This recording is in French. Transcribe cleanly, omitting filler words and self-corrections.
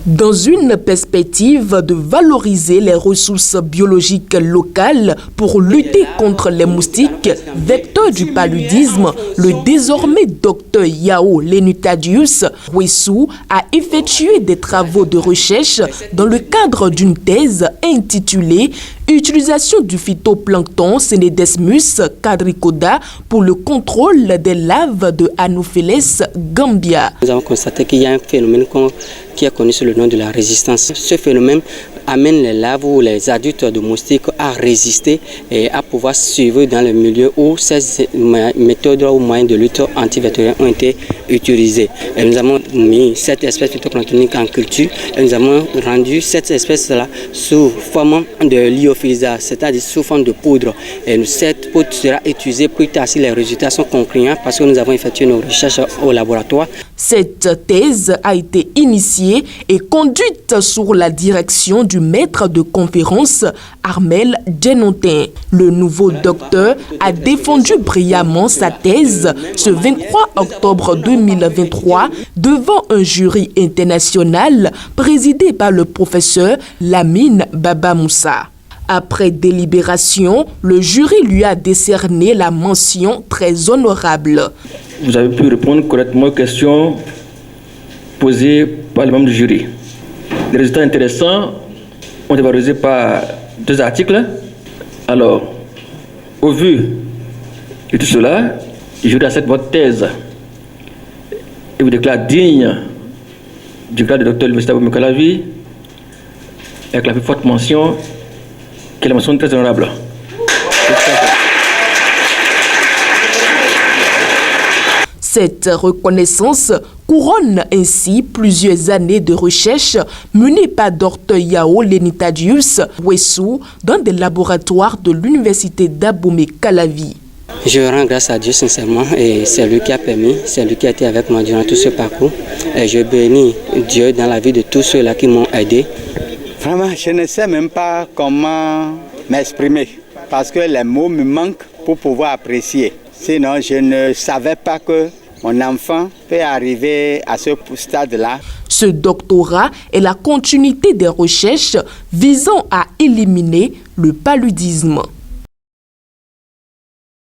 Dans une perspective de valoriser les ressources biologiques locales pour lutter contre les moustiques, vecteurs du paludisme, le désormais docteur Yao Lenutadius Wessou a effectué des travaux de recherche dans le cadre d'une thèse intitulée « Utilisation du phytoplancton Cnidesmus quadricoda pour le contrôle des larves de Anopheles gambia ». Nous avons constaté qu'il y a un phénomène qui est connu sous le nom de la résistance. Ce phénomène amène les larves ou les adultes de moustiques à résister et à pouvoir survivre dans le milieu où ces méthodes ou moyens de lutte antivectorielle ont été utilisés. Et nous avons mis cette espèce phytoplanctonique en culture et nous avons rendu cette espèce-là sous forme de lyophilisation, c'est-à-dire sous forme de poudre. Et cette poudre sera utilisée plus tard si les résultats sont concluants parce que nous avons effectué nos recherches au laboratoire. Cette thèse a été initiée et conduite sous la direction du maître de conférence Armel Djenontin. Le nouveau docteur a défendu brillamment sa thèse ce 23 octobre 2023 devant un jury international présidé par le professeur Lamine Baba Moussa. Après délibération, le jury lui a décerné la mention très honorable. Vous avez pu répondre correctement aux questions posées par les membres du jury. Les résultats intéressants ont été valorisés par 2 articles. Alors, au vu de tout cela, le jury accepte votre thèse et vous déclare digne du grade de docteur de l'Université Abomey Calavi avec la plus forte mention, qui est la mention très honorable. Cette reconnaissance couronne ainsi plusieurs années de recherche menées par Dr Yao Lenutadius Wessou dans des laboratoires de l'Université d'Abomey Calavi. Je rends grâce à Dieu sincèrement et c'est lui qui a permis, c'est lui qui a été avec moi durant tout ce parcours. Et je bénis Dieu dans la vie de tous ceux-là qui m'ont aidé. Vraiment, je ne sais même pas comment m'exprimer parce que les mots me manquent pour pouvoir apprécier. Sinon, je ne savais pas que mon enfant peut arriver à ce stade-là. Ce doctorat est la continuité des recherches visant à éliminer le paludisme.